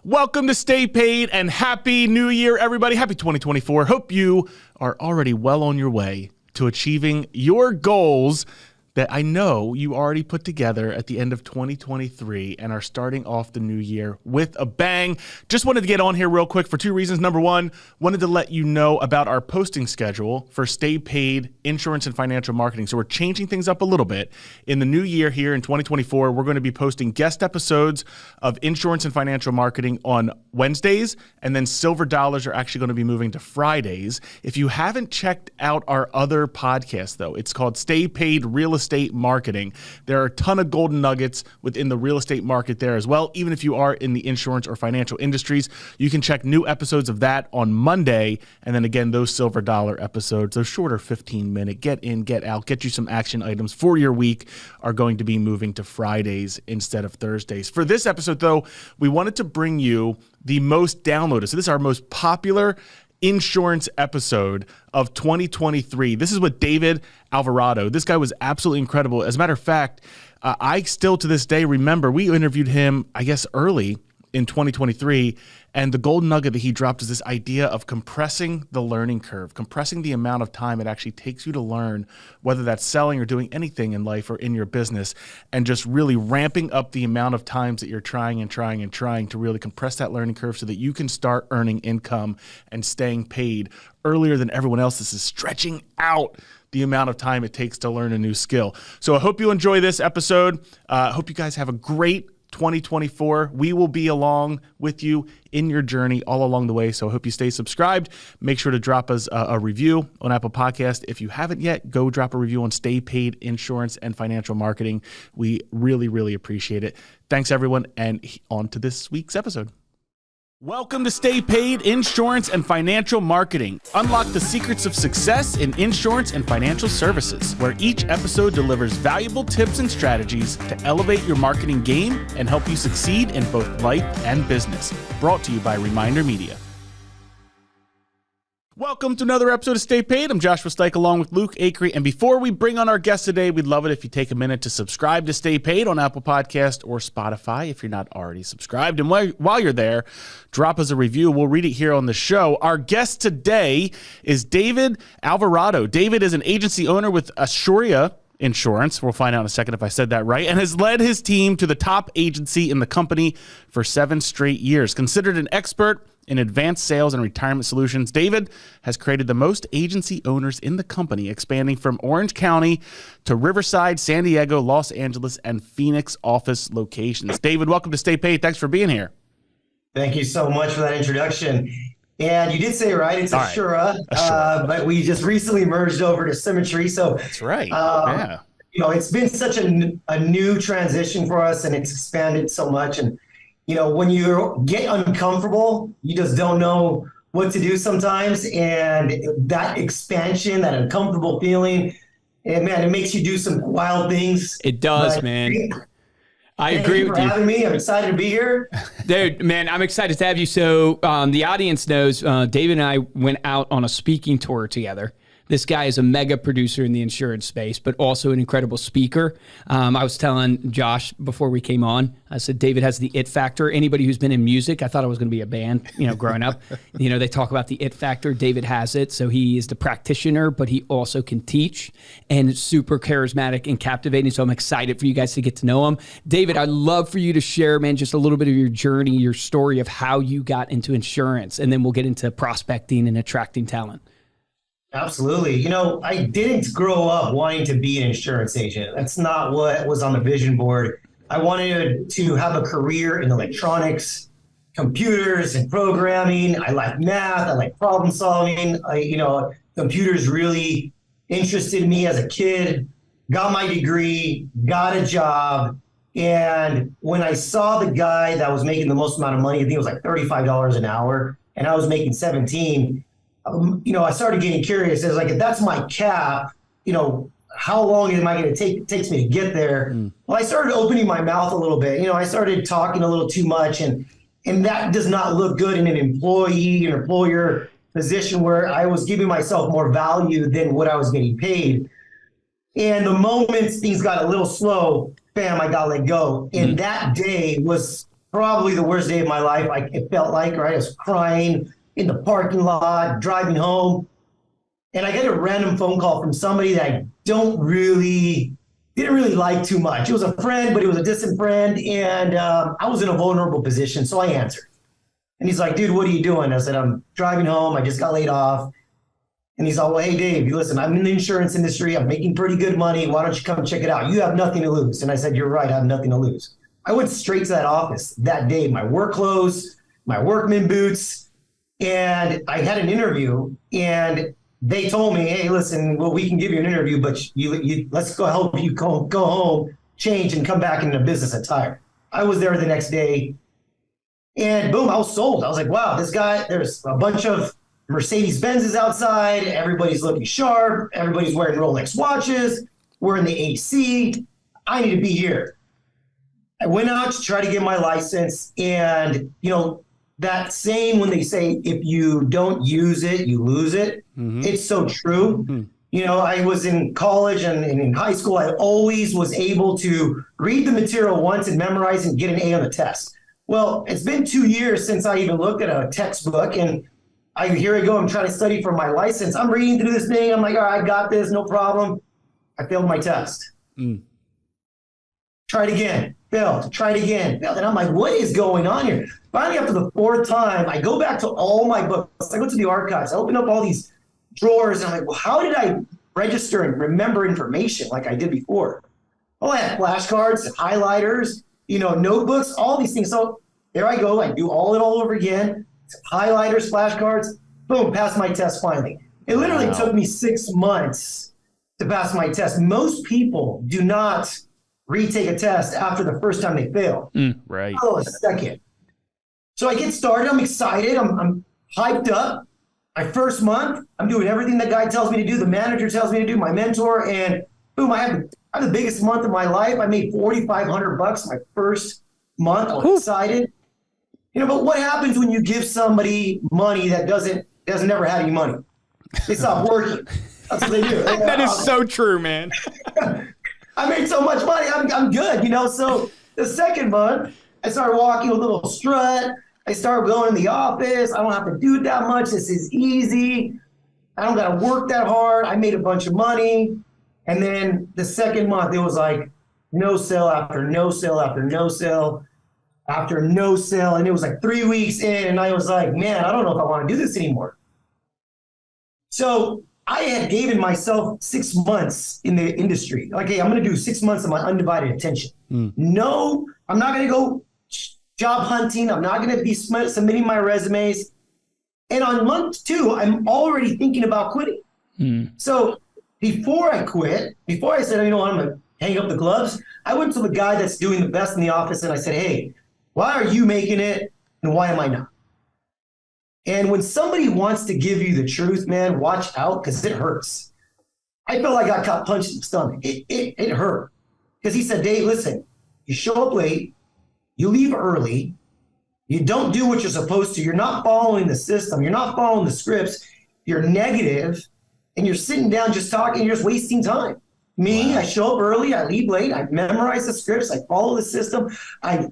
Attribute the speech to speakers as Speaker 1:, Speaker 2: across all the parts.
Speaker 1: Welcome to Stay Paid and Happy New Year, everybody. Happy 2024. Hope you are already well on your way to achieving your goals that I know you already put together at the end of 2023 and are starting off the new year with a bang. Just wanted to get on here real quick for two reasons. Number one, wanted to let you know about our posting schedule for Stay Paid Insurance and Financial Marketing. So we're changing things up a little bit. In the new year here in 2024, we're going to be posting guest episodes of Insurance and Financial Marketing on Wednesdays, and then Silver Dollars are actually going to be moving to Fridays. If you haven't checked out our other podcast, though, it's called Stay Paid Real Estate Marketing. There are a ton of golden nuggets within the real estate market there as well. Even if you are in the insurance or financial industries, you can check new episodes of that on Monday. And then again, those Silver Dollar episodes, those shorter 15-minute get in, get out, get you some action items for your week, are going to be moving to Fridays instead of Thursdays. For this episode, though, we wanted to bring you the most downloaded. So this is our most popular insurance episode of 2023. This is with David Alvarado. This guy was absolutely incredible. As a matter of fact, I still to this day remember we interviewed him, I guess, early in 2023, and the golden nugget that he dropped is this idea of compressing the learning curve, compressing the amount of time it actually takes you to learn, whether that's selling or doing anything in life or in your business, and just really ramping up the amount of times that you're trying to really compress that learning curve so that you can start earning income and staying paid earlier than everyone else. This is stretching out the amount of time it takes to learn a new skill. So I hope you enjoy this episode. I hope you guys have a great 2024. We will be along with you in your journey all along the way. So I hope you stay subscribed. Make sure to drop us a review on Apple Podcast. If you haven't yet, go drop a review on Stay Paid Insurance and Financial Marketing. We really, really appreciate it. Thanks, everyone. And on to this week's episode. Welcome to Stay Paid Insurance and Financial Marketing. Unlock the secrets of success in insurance and financial services, where each episode delivers valuable tips and strategies to elevate your marketing game and help you succeed in both life and business. Brought to you by Reminder Media. Welcome to another episode of Stay Paid. I'm Joshua Stike along with Luke Acree. And before we bring on our guest today, we'd love it if you take a minute to subscribe to Stay Paid on Apple Podcast or Spotify if you're not already subscribed. And while you're there, drop us a review. We'll read it here on the show. Our guest today is David Alvarado. David is an agency owner with Assuria Insurance. We'll find out in a second if I said that right, and has led his team to the top agency in the company for 7 straight years. Considered an expert in advanced sales and retirement solutions, David has created the most agency owners in the company, expanding from Orange County to Riverside, San Diego, Los Angeles, and Phoenix office locations. David, welcome to Stay Paid. Thanks for being here.
Speaker 2: Thank you so much for that introduction. And you did say it right, it's Assura, but we just recently merged over to Symmetry. So
Speaker 1: that's right. Yeah.
Speaker 2: You know, it's been such a new transition for us, and it's expanded so much. And you know, when you get uncomfortable, you just don't know what to do sometimes. And that expansion, that uncomfortable feeling, and man, it makes you do some wild things.
Speaker 3: It does, man. I agree with you.
Speaker 2: Thank you for having me. I'm excited to be here.
Speaker 3: Dude, man, I'm excited to have you. So the audience knows David and I went out on a speaking tour together. This guy is a mega producer in the insurance space, but also an incredible speaker. I was telling Josh before we came on, I said, David has the it factor. Anybody who's been in music, I thought I was going to be a band, growing up. They talk about the it factor. David has it. So he is the practitioner, but he also can teach and super charismatic and captivating. So I'm excited for you guys to get to know him. David, I'd love for you to share, man, just a little bit of your journey, your story of how you got into insurance, and then we'll get into prospecting and attracting talent.
Speaker 2: Absolutely. I didn't grow up wanting to be an insurance agent. That's not what was on the vision board. I wanted to have a career in electronics, computers, and programming. I like math. I like problem solving. Computers really interested me as a kid. Got my degree, got a job. And when I saw the guy that was making the most amount of money, I think it was like $35 an hour, and I was making 17, I started getting curious. I was like, if that's my cap, how long am I going to takes me to get there? Well, I started opening my mouth a little bit. I started talking a little too much, and that does not look good in an employer position where I was giving myself more value than what I was getting paid. And the moment things got a little slow, bam, I got let go. And that day was probably the worst day of my life. It felt like, right? I was crying in the parking lot, driving home. And I get a random phone call from somebody that I didn't really like too much. It was a friend, but it was a distant friend. And I was in a vulnerable position, so I answered. And he's like, dude, what are you doing? I said, I'm driving home. I just got laid off. And he's all, well, hey, Dave, listen, I'm in the insurance industry. I'm making pretty good money. Why don't you come check it out? You have nothing to lose. And I said, you're right. I have nothing to lose. I went straight to that office that day, my work clothes, my workman boots, and I had an interview. And they told me, hey, listen, well, we can give you an interview, but let's go help you go home, change, and come back into business attire. I was there the next day, and boom, I was sold. I was like, wow, this guy, there's a bunch of Mercedes-Benzes outside. Everybody's looking sharp. Everybody's wearing Rolex watches. We're in the AC. I need to be here. I went out to try to get my license, and, that saying when they say, if you don't use it, you lose it, it's so true. I was in college and in high school, I always was able to read the material once and memorize and get an A on the test. Well, it's been 2 years since I even looked at a textbook, and here I go, I'm trying to study for my license. I'm reading through this thing. I'm like, all right, I got this, no problem. I failed my test. Tried again, failed, tried again, failed. And I'm like, what is going on here? Finally, after the fourth time, I go back to all my books. I go to the archives. I open up all these drawers, and I'm like, well, how did I register and remember information like I did before? Oh, I had flashcards, highlighters, notebooks, all these things. So there I go. I do all over again. Highlighters, flashcards, boom, passed my test finally. It literally took me 6 months to pass my test. Most people do not retake a test after the first time they fail.
Speaker 1: Right.
Speaker 2: Oh, a second. So I get started. I'm excited. I'm hyped up. My first month, I'm doing everything the guy tells me to do, the manager tells me to do, my mentor, and boom, I have the biggest month of my life. I made $4,500 my first month. I was excited. But what happens when you give somebody money that doesn't ever have any money? They stop working. That's what they do.
Speaker 3: That is so true, man.
Speaker 2: I made so much money. I'm good, So the second month, I started walking with a little strut. I started going in the office. I don't have to do it that much. This is easy. I don't got to work that hard. I made a bunch of money. And then the second month, it was like no sale after no sale after no sale after no sale. And it was like 3 weeks in, and I was like, man, I don't know if I want to do this anymore. So I had given myself 6 months in the industry. Like, hey, I'm going to do 6 months of my undivided attention. No, I'm not going to go job hunting. I'm not going to be submitting my resumes. And on month 2, I'm already thinking about quitting. So before I quit, before I said, I'm going to hang up the gloves, I went to the guy that's doing the best in the office, and I said, hey, why are you making it, and why am I not? And when somebody wants to give you the truth, man, watch out, because it hurts. I felt like I got punched in the stomach. It hurt. Because he said, Dave, listen, you show up late, you leave early, you don't do what you're supposed to, you're not following the system, you're not following the scripts, you're negative, and you're sitting down just talking, you're just wasting time. Me, I show up early, I leave late, I memorize the scripts, I follow the system, I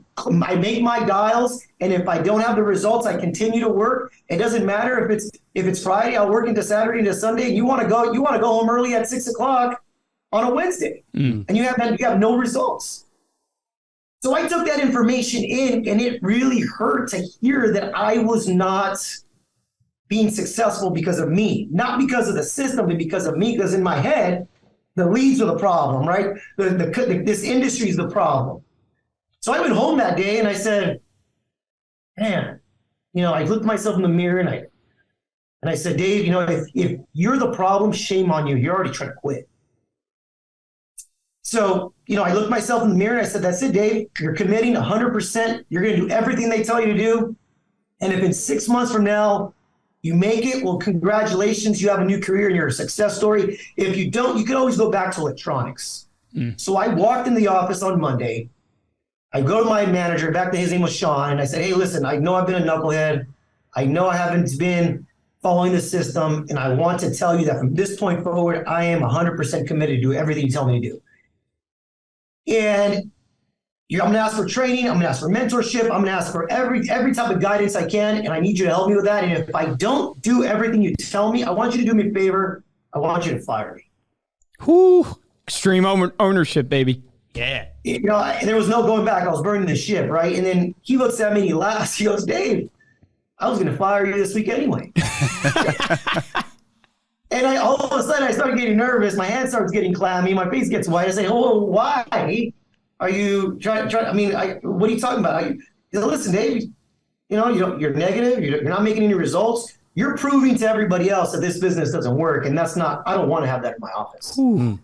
Speaker 2: make my dials, and if I don't have the results, I continue to work. It doesn't matter if it's Friday, I'll work into Saturday into Sunday. You want to go home early at 6 o'clock on a Wednesday, and you have no results. So I took that information in, and it really hurt to hear that I was not being successful because of me, not because of the system, but because of me. Because in my head, the leads are the problem, right? This industry is the problem. So I went home that day and I said, man, I looked myself in the mirror and I said, Dave, if you're the problem, shame on you. You're already trying to quit. So, I looked myself in the mirror and I said, that's it, Dave. You're committing 100%. You're going to do everything they tell you to do. And if in 6 months from now, you make it, well, congratulations, you have a new career and you're a success story. If you don't, you can always go back to electronics. So I walked in the office on Monday. I go to my manager, back then his name was Sean, and I said, hey, listen, I know I've been a knucklehead. I know I haven't been following the system, and I want to tell you that from this point forward, I am 100% committed to do everything you tell me to do. And, I'm going to ask for training. I'm going to ask for mentorship. I'm going to ask for every type of guidance I can, and I need you to help me with that. And if I don't do everything you tell me, I want you to do me a favor. I want you to fire me.
Speaker 3: Whoo, extreme ownership, baby.
Speaker 1: Yeah.
Speaker 2: There was no going back. I was burning the ship, right? And then he looks at me and he laughs. He goes, Dave, I was going to fire you this week anyway. And all of a sudden I started getting nervous. My hand starts getting clammy. My face gets white. I say, oh, why? Are you trying? What are you talking about? He said, listen, Dave, you're negative. You're not making any results. You're proving to everybody else that this business doesn't work. And I don't want to have that in my office.
Speaker 3: Ooh.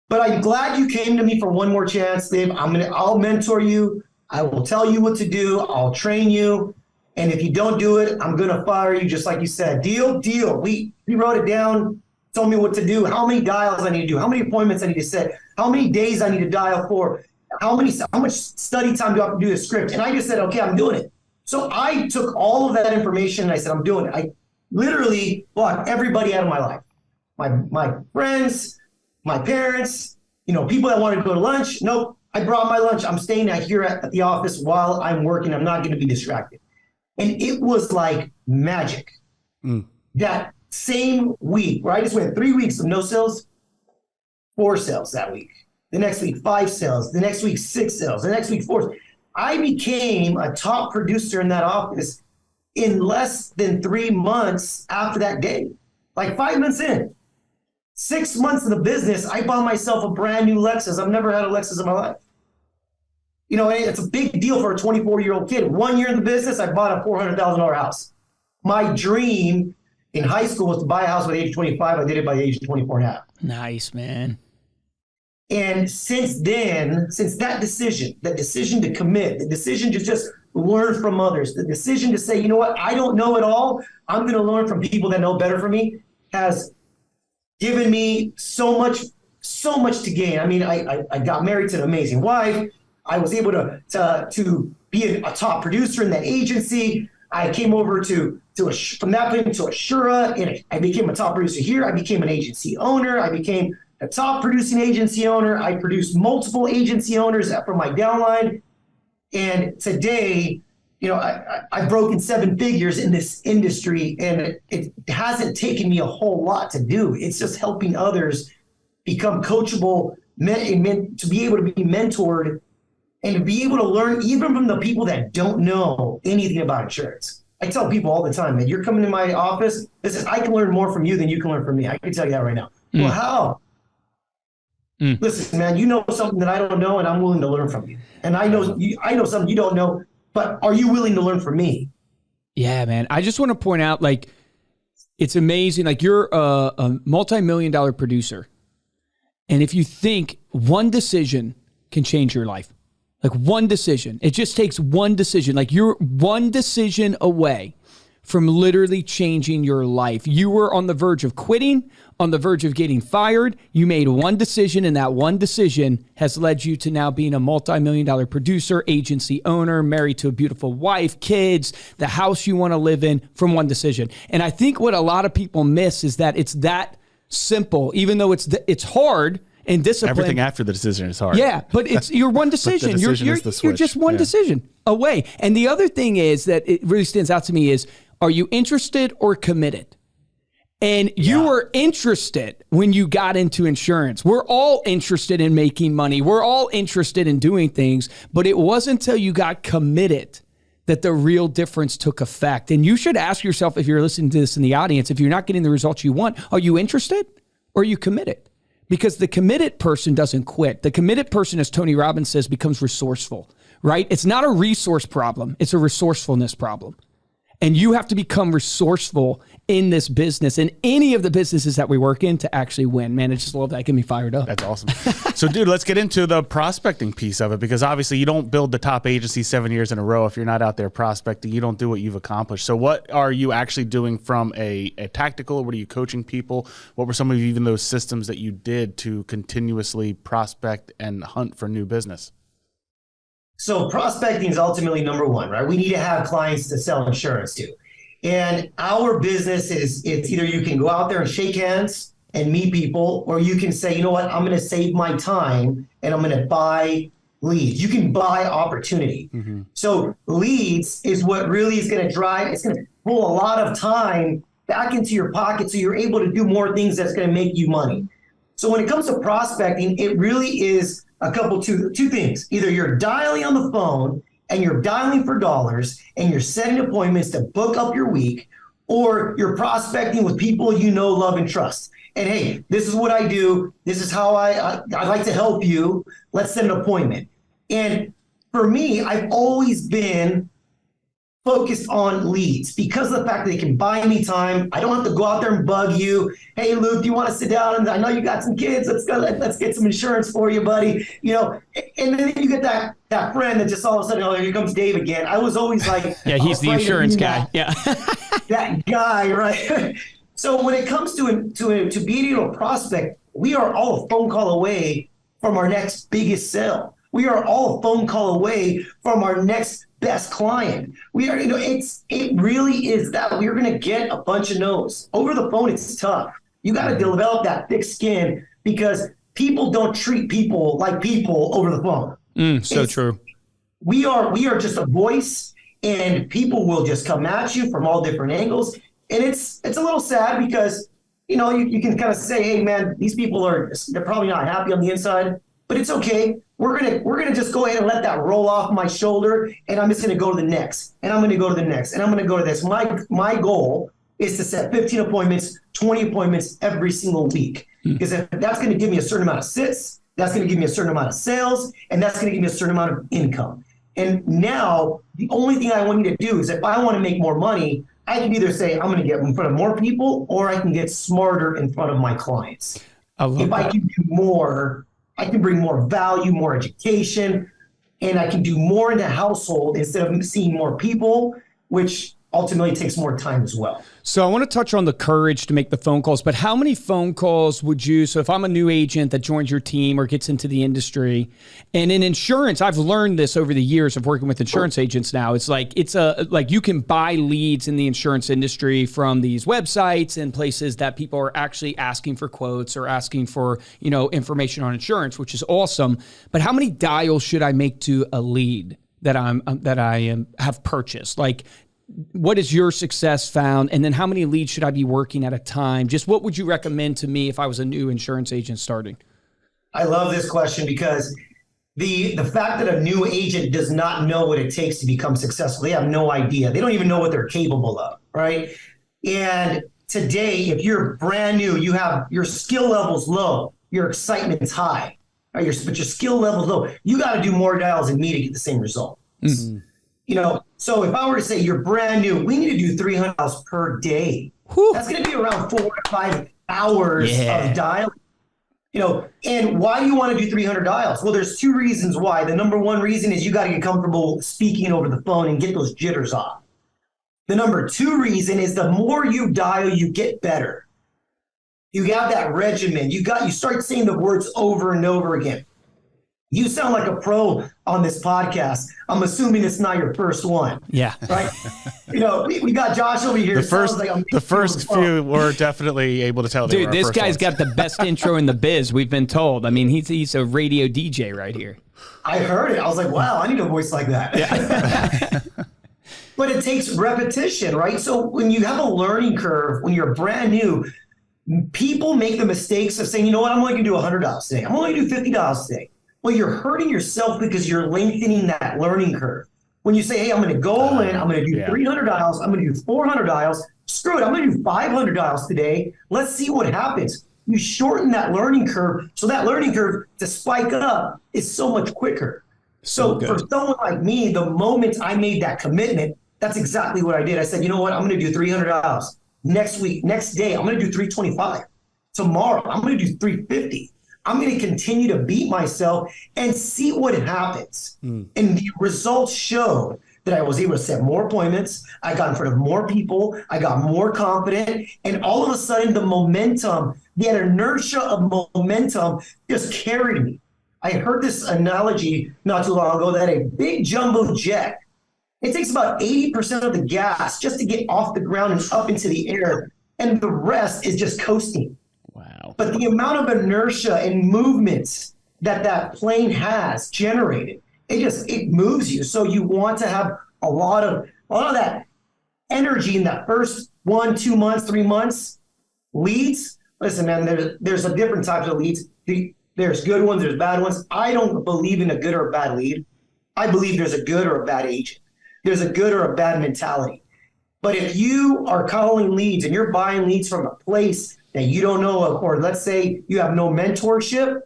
Speaker 2: But I'm glad you came to me for one more chance, Dave. I'll mentor you. I will tell you what to do. I'll train you. And if you don't do it, I'm going to fire you, just like you said. Deal. We wrote it down, told me what to do, how many dials I need to do, how many appointments I need to set, how many days I need to dial for, how much study time do I have to do the script. And I just said, okay, I'm doing it. So I took all of that information and I said, I'm doing it. I literally blocked everybody out of my life. My friends, my parents, people that wanted to go to lunch. Nope, I brought my lunch. I'm staying here at the office while I'm working. I'm not going to be distracted. And it was like magic. That same week, where I just went 3 weeks of no sales, 4 sales that week. The next week, 5 sales. The next week, 6 sales. The next week, 4. I became a top producer in that office in less than 3 months after that day. Like 5 months in. 6 months in the business, I bought myself a brand new Lexus. I've never had a Lexus in my life. It's a big deal for a 24-year-old kid. 1 year in the business, I bought a $400,000 house. My dream in high school was to buy a house by the age of 25. I did it by the age of 24 and a half.
Speaker 3: Nice, man.
Speaker 2: And since then, since that decision to commit, the decision to just learn from others, the decision to say, you know what, I don't know it all. I'm going to learn from people that know better for me, has given me so much to gain. I got married to an amazing wife. I was able to be a top producer in that agency. I came over from that point to Assura, and I became a top producer here. I became an agency owner. I became a top producing agency owner. I produced multiple agency owners from my downline. And today, I've broken 7 figures in this industry, and it hasn't taken me a whole lot to do. It's just helping others become coachable, to be able to be mentored, and to be able to learn even from the people that don't know anything about insurance. I tell people all the time, man, you're coming to my office. I can learn more from you than you can learn from me. I can tell you that right now. Well, how? Listen, man, you know something that I don't know, and I'm willing to learn from you. And I know something you don't know, but are you willing to learn from me?
Speaker 3: Yeah, man. I just want to point out, it's amazing. You're a multi-million-dollar producer. And if you think one decision can change your life, one decision. It just takes one decision. You're one decision away from literally changing your life. You were on the verge of quitting, on the verge of getting fired. You made one decision, and that one decision has led you to now being a multi-million-dollar producer, agency owner, married to a beautiful wife, kids, the house you want to live in from one decision. And I think what a lot of people miss is that it's that simple, even though it's hard. And discipline.
Speaker 1: Everything after the decision is hard.
Speaker 3: Yeah, but it's your one decision. You're just one decision away. And the other thing is that it really stands out to me is, are you interested or committed? And you were interested when you got into insurance. We're all interested in making money. We're all interested in doing things, but it wasn't until you got committed that the real difference took effect. And you should ask yourself, if you're listening to this in the audience, if you're not getting the results you want, are you interested or are you committed? Because the committed person doesn't quit. The committed person, as Tony Robbins says, becomes resourceful, right? It's not a resource problem. It's a resourcefulness problem. And you have to become resourceful in this business and any of the businesses that we work in to actually win. Man, I just love that. Get me fired up.
Speaker 1: That's awesome. So, dude, let's get into the prospecting piece of it, because obviously you don't build the top agency 7 years in a row if you're not out there prospecting. You don't do what you've accomplished. So what are you actually doing from a tactical? What are you coaching people? What were some of even those systems that you did to continuously prospect and hunt for new business?
Speaker 2: So prospecting is ultimately number one, right? We need to have clients to sell insurance to. And our business it's either you can go out there and shake hands and meet people, or you can say, you know what, I'm going to save my time and I'm going to buy leads. You can buy opportunity. So leads is what really is going to drive. It's going to pull a lot of time back into your pocket so you're able to do more things that's going to make you money. So when it comes to prospecting, it really is two things. Either you're dialing on the phone and you're dialing for dollars and you're setting appointments to book up your week, or you're prospecting with people you know, love, and trust. And hey, this is what I do. This is how I like to help you. Let's set an appointment. And for me, I've always been focused on leads because of the fact that they can buy me time. I don't have to go out there and bug you. Hey, Luke, do you want to sit down? And I know you got some kids. Let's get some insurance for you, buddy. You know, and then you get that friend that just all of a sudden, oh, here comes Dave again. I was always like,
Speaker 3: yeah, he's the insurance guy. Yeah,
Speaker 2: that guy, right? So when it comes to being able to prospect, we are all a phone call away from our next biggest sale. We are all a phone call away from our next best client. We are, it really is that we're going to get a bunch of no's. Over the phone, it's tough. You got to develop that thick skin because people don't treat people like people over the phone.
Speaker 3: So true.
Speaker 2: We are just a voice, and people will just come at you from all different angles. And it's a little sad because, you can kind of say, hey, man, these people they're probably not happy on the inside, but it's okay. We're gonna just go ahead and let that roll off my shoulder, and I'm just gonna go to the next, and I'm gonna go to the next, and I'm gonna go to this. My goal is to set 15 appointments, 20 appointments every single week, because if that's gonna give me a certain amount of sits, that's gonna give me a certain amount of sales, and that's gonna give me a certain amount of income. And now the only thing I want you to do is if I want to make more money, I can either say I'm gonna get in front of more people, or I can get smarter in front of my clients. If I can do more, I can bring more value, more education, and I can do more in the household instead of seeing more people, which ultimately takes more time as well.
Speaker 3: So I want to touch on the courage to make the phone calls, but how many phone calls would you, so if I'm a new agent that joins your team or gets into the industry, and in insurance, I've learned this over the years of working with insurance agents now, it's like you can buy leads in the insurance industry from these websites and places that people are actually asking for quotes or asking for, information on insurance, which is awesome. But how many dials should I make to a lead that I have purchased? Like, what is your success found? And then how many leads should I be working at a time? Just what would you recommend to me if I was a new insurance agent starting?
Speaker 2: I love this question because the fact that a new agent does not know what it takes to become successful, they have no idea. They don't even know what they're capable of, right? And today, if you're brand new, you have your skill level's low, your excitement's high, right? But your skill level's low. You got to do more dials than me to get the same result. Mm-hmm. So if I were to say you're brand new, we need to do 300 dials per day. Whew. That's going to be around 4 to 5 hours of dialing. And why do you want to do 300 dials? Well, there's 2 reasons why. The number 1 reason is you got to get comfortable speaking over the phone and get those jitters off. The number 2 reason is the more you dial, you get better. You have that regimen. You start saying the words over and over again. You sound like a pro on this podcast. I'm assuming it's not your first one.
Speaker 3: Yeah.
Speaker 2: Right? We got Josh over here.
Speaker 1: The first few were definitely able to tell.
Speaker 3: Dude, this guy's got the best intro in the biz, we've been told. I mean, he's a radio DJ right here.
Speaker 2: I heard it. I was like, wow, I need a voice like that. Yeah. But it takes repetition, right? So when you have a learning curve, when you're brand new, people make the mistakes of saying, you know what, I'm only going to do $100 today. I'm only going to do $50 today. Well, you're hurting yourself because you're lengthening that learning curve. When you say, hey, I'm going to go in, I'm going to do 300 dials, I'm going to do 400 dials, screw it, I'm going to do 500 dials today. Let's see what happens. You shorten that learning curve, so that learning curve to spike up is so much quicker. So for someone like me, the moment I made that commitment, that's exactly what I did. I said, you know what, I'm going to do 300 dials. Next week, next day, I'm going to do 325. Tomorrow, I'm going to do 350. I'm going to continue to beat myself and see what happens. And the results showed that I was able to set more appointments. I got in front of more people. I got more confident. And all of a sudden, the momentum, the inertia of momentum just carried me. I heard this analogy not too long ago that a big jumbo jet, it takes about 80% of the gas just to get off the ground and up into the air. And the rest is just coasting. But the amount of inertia and movements that plane has generated. It moves you. So you want to have a lot of that energy in that first 1, 2 months, 3 months. Leads, listen, man, there's a different types of leads. There's good ones, there's bad ones. I don't believe in a good or a bad lead. I believe there's a good or a bad agent. There's a good or a bad mentality. But if you are calling leads and you're buying leads from a place that you don't know of, or let's say you have no mentorship,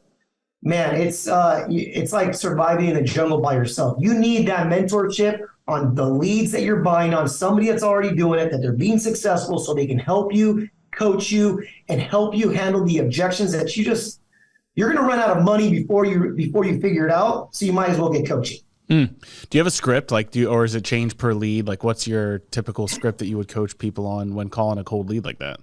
Speaker 2: man, it's like surviving in the jungle by yourself. You need that mentorship on the leads that you're buying on, somebody that's already doing it, that they're being successful so they can help you, coach you, and help you handle the objections that you're going to run out of money before you figure it out. So you might as well get coaching.
Speaker 1: Do you have a script, or is it change per lead? Like, what's your typical script that you would coach people on when calling a cold lead like that?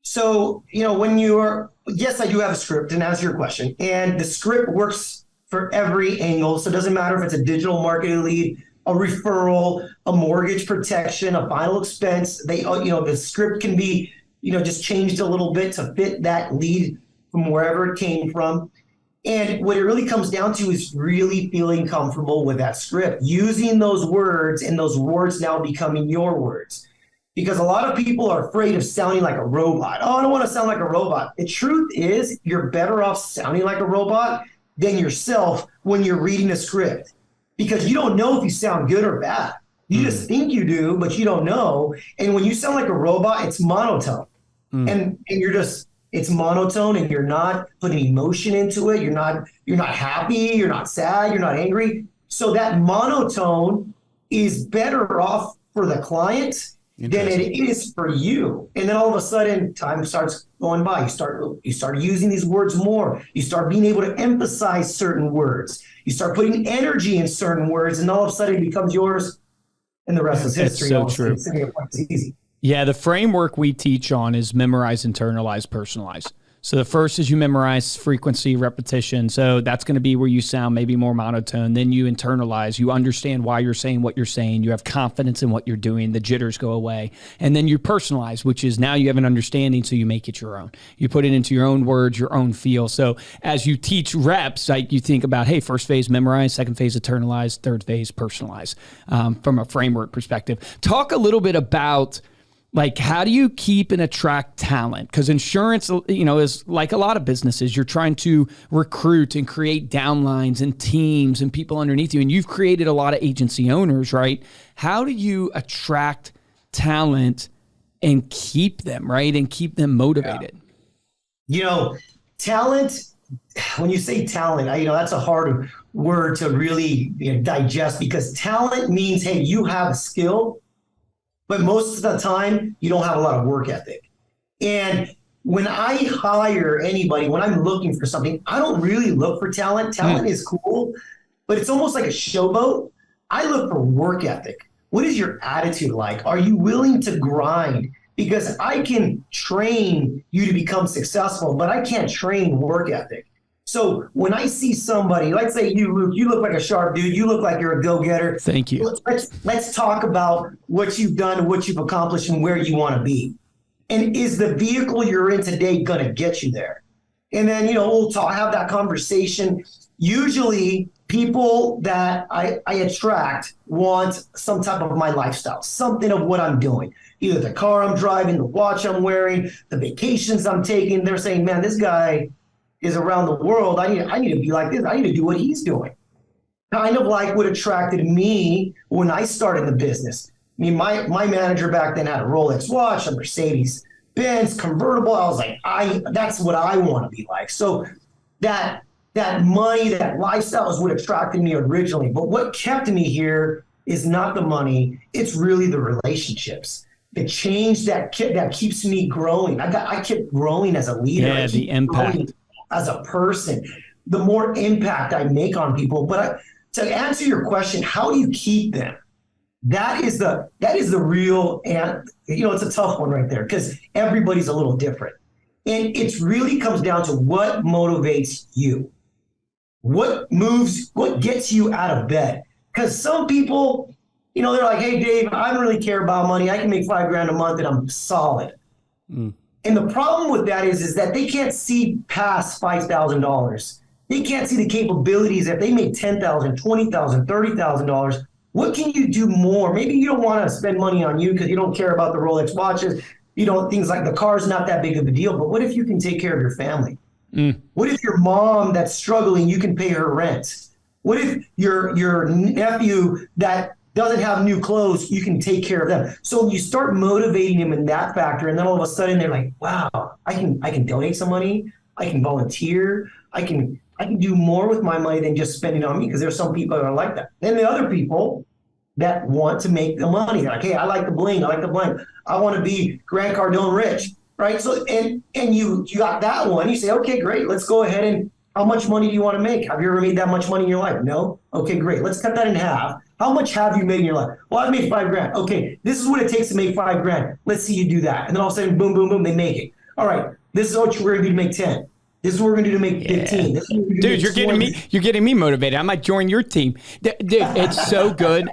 Speaker 2: So, yes, I do have a script, and answer your question. And the script works for every angle. So it doesn't matter if it's a digital marketing lead, a referral, a mortgage protection, a final expense. The script can be, just changed a little bit to fit that lead from wherever it came from. And what it really comes down to is really feeling comfortable with that script, using those words, and those words now becoming your words. Because a lot of people are afraid of sounding like a robot. Oh, I don't want to sound like a robot. The truth is, you're better off sounding like a robot than yourself when you're reading a script, because you don't know if you sound good or bad. You just think you do, but you don't know. And when you sound like a robot, it's monotone. And it's monotone, and you're not putting emotion into it. You're not happy, you're not sad, you're not angry. So that monotone is better off for the client than it is for you. And then all of a sudden, time starts going by. You start using these words more. You start being able to emphasize certain words. You start putting energy in certain words, and all of a sudden it becomes yours, and the rest is history.
Speaker 3: It's so true.
Speaker 2: It's easy.
Speaker 3: Yeah, the framework we teach on is memorize, internalize, personalize. So the first is you memorize frequency, repetition. So that's going to be where you sound maybe more monotone. Then you internalize. You understand why you're saying what you're saying. You have confidence in what you're doing. The jitters go away. And then you personalize, which is now you have an understanding, so you make it your own. You put it into your own words, your own feel. So as you teach reps, like you think about, hey, first phase, memorize. Second phase, internalize. Third phase, personalize, from a framework perspective. Talk a little bit about, like, how do you keep and attract talent? Because insurance, is like a lot of businesses. You're trying to recruit and create downlines and teams and people underneath you. And you've created a lot of agency owners, right? How do you attract talent and keep them, right? And keep them motivated?
Speaker 2: Talent, when you say talent, that's a hard word to really digest, because talent means, hey, you have a skill, but most of the time, you don't have a lot of work ethic. And when I hire anybody, when I'm looking for something, I don't really look for talent. Talent is cool, but it's almost like a showboat. I look for work ethic. What is your attitude like? Are you willing to grind? Because I can train you to become successful, but I can't train work ethic. So when I see somebody, let's say you, Luke, you look like a sharp dude. You look like you're a go-getter.
Speaker 3: Thank you.
Speaker 2: Let's talk about what you've done, what you've accomplished, and where you want to be. And is the vehicle you're in today going to get you there? And then, we'll have that conversation. Usually people that I attract want some type of my lifestyle, something of what I'm doing. Either the car I'm driving, the watch I'm wearing, the vacations I'm taking. They're saying, man, this guy is around the world. I need to be like this. I need to do what he's doing. Kind of like what attracted me when I started the business. I mean, my manager back then had a Rolex watch, a Mercedes Benz convertible. I was like, that's what I want to be like. So that money, that lifestyle is what attracted me originally. But what kept me here is not the money. It's really the relationships. The change that keeps me growing. I kept growing as a leader.
Speaker 3: Yeah, the impact.
Speaker 2: As a person, the more impact I make on people. But to answer your question, how do you keep them? That is the real, and it's a tough one right there, because everybody's a little different. And it really comes down to what motivates you. What gets you out of bed? Because some people, they're like, hey, Dave, I don't really care about money. I can make $5,000 a month and I'm solid. And the problem with that is that they can't see past $5,000. They can't see the capabilities. If they make $10,000, $20,000, $30,000, what can you do more? Maybe you don't want to spend money on you because you don't care about the Rolex watches. You know, things like the car's not that big of a deal. But what if you can take care of your family? What if your mom that's struggling, you can pay her rent? What if your nephew that doesn't have new clothes, you can take care of them? So you start motivating them in that factor, and then all of a sudden they're like, wow, I can donate some money, I can volunteer, I can do more with my money than just spending on me, because there's some people that are like that. Then the other people that want to make the money, they're like, hey, I like the bling, I want to be Grant Cardone rich, right? So and you got that one, you say, okay, great, let's go ahead and how much money do you want to make? Have you ever made that much money in your life? No? Okay, great. Let's cut that in half. How much have you made in your life? Well, I've made $5,000. Okay, this is what it takes to make $5,000. Let's see you do that. And then all of a sudden, boom, boom, boom, they make it. All right, this is what we're going to do to make 10. This is what we're going to do to make 15. This is what we're gonna do to
Speaker 3: Dude,
Speaker 2: make
Speaker 3: you're getting me motivated. I might join your team. Dude, it's so good.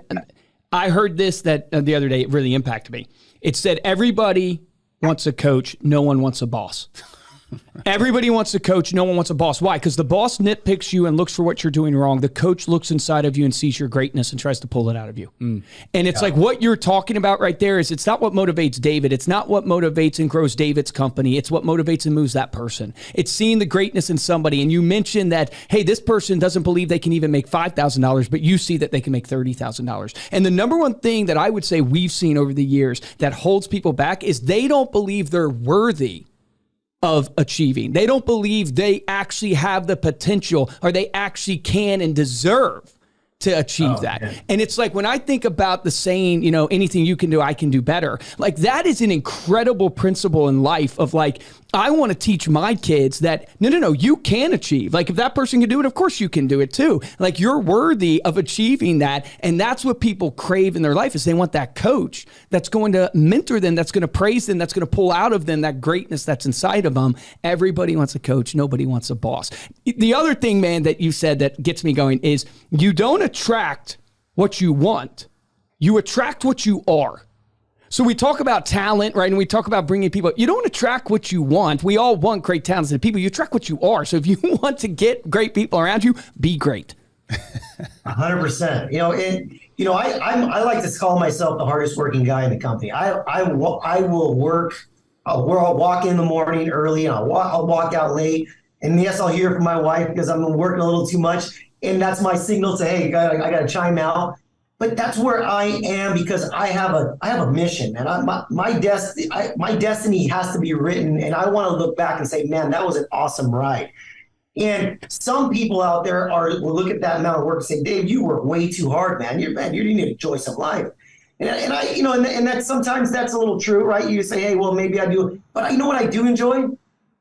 Speaker 3: I heard this the other day. It really impacted me. It said everybody wants a coach. No one wants a boss. Everybody wants a coach. No one wants a boss. Why? Because the boss nitpicks you and looks for what you're doing wrong. The coach looks inside of you and sees your greatness and tries to pull it out of you. And it's like what you're talking about right there is it's not what motivates David. It's not what motivates and grows David's company. It's what motivates and moves that person. It's seeing the greatness in somebody. And you mentioned that, hey, this person doesn't believe they can even make $5,000, but you see that they can make $30,000. And the number one thing that I would say we've seen over the years that holds people back is they don't believe they're worthy of achieving. They don't believe they actually have the potential or they actually can and deserve to achieve that. Yeah. And it's like when I think about the saying, you know, anything you can do, I can do better. Like that is an incredible principle in life of like, I want to teach my kids that, no, you can achieve. Like if that person can do it, of course you can do it too. Like you're worthy of achieving that. And that's what people crave in their life is they want that coach that's going to mentor them, that's going to praise them, that's going to pull out of them that greatness that's inside of them. Everybody wants a coach. Nobody wants a boss. The other thing, man, that you said that gets me going is you don't attract what you want. You attract what you are. So we talk about talent, right? And we talk about bringing people. You don't attract what you want. We all want great talented people. You attract what you are. So if you want to get great people around you, be great.
Speaker 2: 100%. I like to call myself the hardest working guy in the company. I will work. I'll walk in the morning early, and I'll walk out late. And yes, I'll hear from my wife because I'm working a little too much. And that's my signal to, hey, I got to chime out. But that's where I am because I have a mission, and my destiny has to be written. And I want to look back and say, man, that was an awesome ride. And some people out there will look at that amount of work and say, Dave, you work way too hard, man. You need to enjoy some life. And I, and that sometimes that's a little true, right? You say, hey, well, maybe I do, but you know what I do enjoy?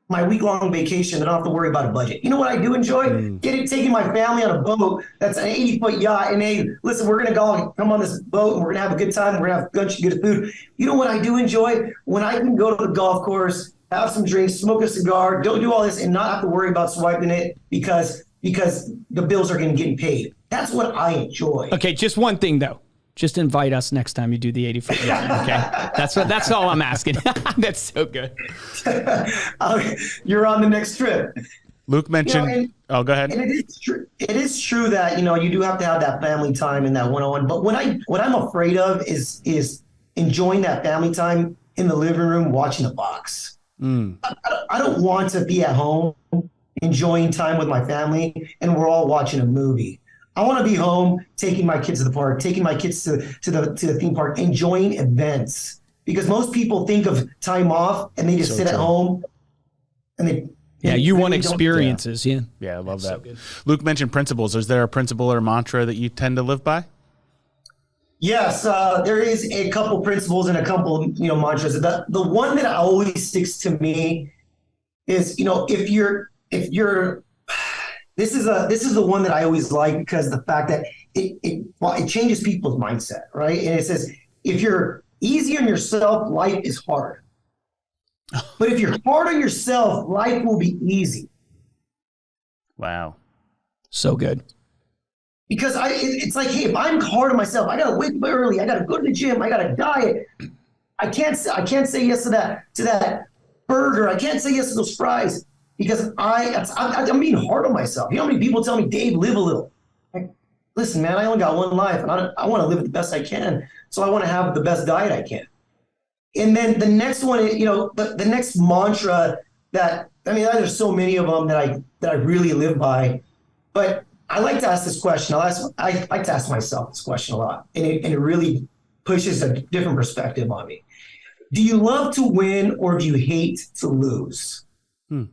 Speaker 2: My week-long vacation. I don't have to worry about a budget. You know what I do enjoy? Taking my family on a boat that's an 80-foot yacht. And hey, listen, we're going to come on this boat and we're going to have a good time. We're going to have a bunch of good food. You know what I do enjoy? When I can go to the golf course, have some drinks, smoke a cigar, don't do all this and not have to worry about swiping it because the bills are getting paid. That's what I enjoy.
Speaker 3: Okay, just one thing though. Just invite us next time you do the 80-foot yacht, okay? That's all I'm asking. That's so good.
Speaker 2: You're on the next trip.
Speaker 1: Luke mentioned. Go ahead.
Speaker 2: And it is true that you do have to have that family time and that one-on-one. But what I'm afraid of is enjoying that family time in the living room watching a box. I don't want to be at home enjoying time with my family and we're all watching a movie. I want to be home, taking my kids to the park, taking my kids to the theme park, enjoying events. Because most people think of time off and they just sit at home and
Speaker 3: you want experiences. Yeah,
Speaker 1: I love that. So Luke mentioned principles. Is there a principle or mantra that you tend to live by?
Speaker 2: Yes, there is a couple principles and a couple mantras. The one that always sticks to me is if you're This is the one that I always like because the fact that it changes people's mindset, right? And it says, if you're easy on yourself, life is hard. But if you're hard on yourself, life will be easy.
Speaker 1: Wow.
Speaker 3: So good.
Speaker 2: Because it's like, hey, if I'm hard on myself, I gotta wake up early, I gotta go to the gym, I gotta diet. I can't say yes to that burger. I can't say yes to those fries. because I'm being hard on myself. You know how many people tell me, Dave, live a little. Like, listen, man, I only got one life, and I want to live it the best I can. So I want to have the best diet I can. And then the next one, the next mantra there's so many of them that I really live by, but I like to ask this question. I like to ask myself this question a lot, and it really pushes a different perspective on me. Do you love to win or do you hate to lose? And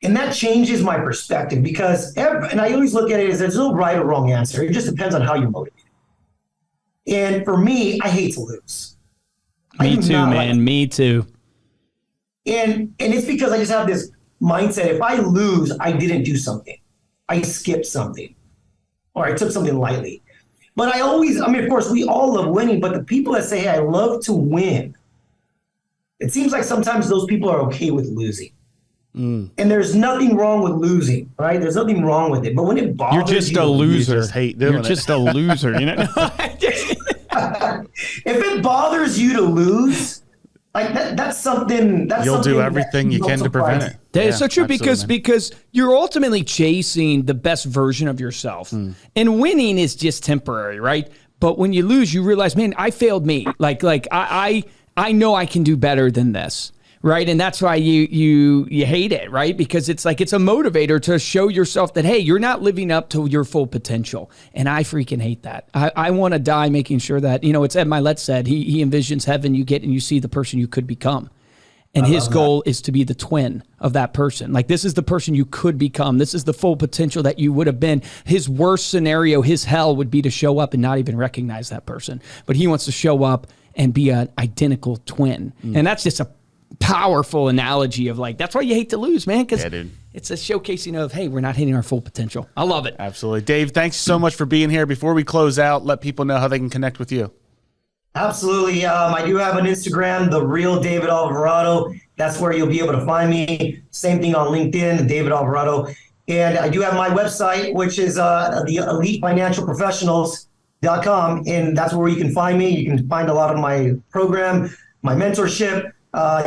Speaker 2: that changes my perspective because, and I always look at it as there's no right or wrong answer. It just depends on how you're motivated. And for me, I hate to lose.
Speaker 3: Me too, man. Me too.
Speaker 2: And it's because I just have this mindset. If I lose, I didn't do something. I skipped something, or I took something lightly. But of course, we all love winning, but the people that say, hey, I love to win, it seems like sometimes those people are okay with losing. And there's nothing wrong with losing, right? There's nothing wrong with it. But when it bothers you,
Speaker 3: you're just a loser.
Speaker 1: You just hate doing
Speaker 3: You're just a loser, you know?
Speaker 2: If it bothers you to lose, like that's something.
Speaker 1: You'll do everything you can to prevent it.
Speaker 3: That is so true because you're ultimately chasing the best version of yourself, and winning is just temporary, right? But when you lose, you realize, man, I failed me. Like I know I can do better than this. Right. And that's why you hate it. Right. Because it's like it's a motivator to show yourself that, hey, you're not living up to your full potential. And I freaking hate that. I want to die making sure that, it's Ed Milet said he envisions heaven. You get and you see the person you could become. And his goal is to be the twin of that person. Like, this is the person you could become. This is the full potential that you would have been. His worst scenario, his hell would be to show up and not even recognize that person. But he wants to show up and be an identical twin. And that's just a powerful analogy of that's why you hate to lose, man, because it's a showcasing of, hey, we're not hitting our full potential. I love it.
Speaker 1: Absolutely. Dave, thanks so much for being here. Before we close out, let people know how they can connect with you.
Speaker 2: Absolutely. I do have an Instagram, The Real David Alvarado. That's where you'll be able to find me. Same thing on LinkedIn, David Alvarado. And I do have my website, which is the elitefinancialprofessionals.com. And that's where you can find me. You can find a lot of my program, my mentorship.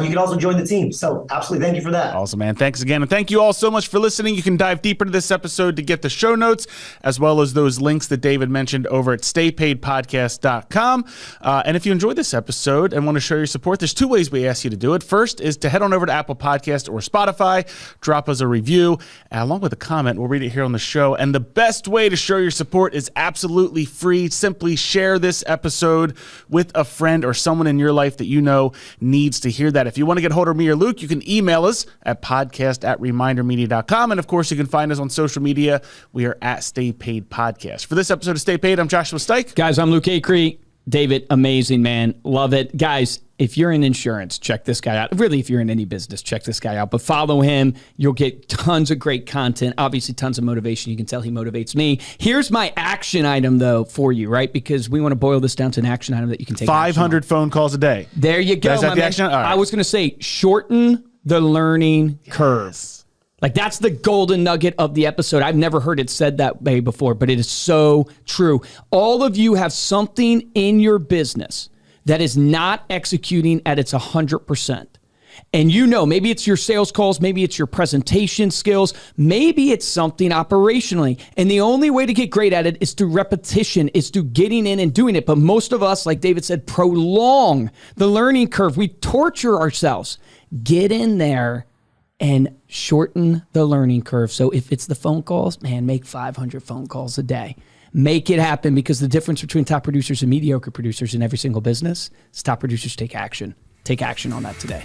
Speaker 2: You can also join the team. So absolutely, thank you for that.
Speaker 1: Awesome, man. Thanks again. And thank you all so much for listening. You can dive deeper into this episode to get the show notes, as well as those links that David mentioned over at staypaidpodcast.com. And if you enjoyed this episode and want to show your support, there's two ways we ask you to do it. First is to head on over to Apple Podcast or Spotify, drop us a review, along with a comment. We'll read it here on the show. And the best way to show your support is absolutely free. Simply share this episode with a friend or someone in your life that you know needs to hear that. If you want to get hold of me or Luke, you can email us at podcast@remindermedia.com. And of course, you can find us on social media. We are at Stay Paid Podcast. For this episode of Stay Paid, I'm Joshua Stike.
Speaker 3: Guys, I'm Luke Acree. David, amazing, man. Love it. Guys, if you're in insurance, check this guy out. Really, if you're in any business, check this guy out. But follow him. You'll get tons of great content. Obviously, tons of motivation. You can tell he motivates me. Here's my action item, though, for you, right? Because we want to boil this down to an action item that you can take
Speaker 1: 500 phone calls a day.
Speaker 3: There you go,
Speaker 1: Is that the action? All right.
Speaker 3: I was going to say, shorten the learning curve. Like, that's the golden nugget of the episode. I've never heard it said that way before, but it is so true. All of you have something in your business that is not executing at its 100%. And maybe it's your sales calls, maybe it's your presentation skills, maybe it's something operationally. And the only way to get great at it is through repetition, is through getting in and doing it. But most of us, like David said, prolong the learning curve. We torture ourselves. Get in there and shorten the learning curve. So if it's the phone calls, man, make 500 phone calls a day. Make it happen, because the difference between top producers and mediocre producers in every single business is top producers take action. Take action on that today.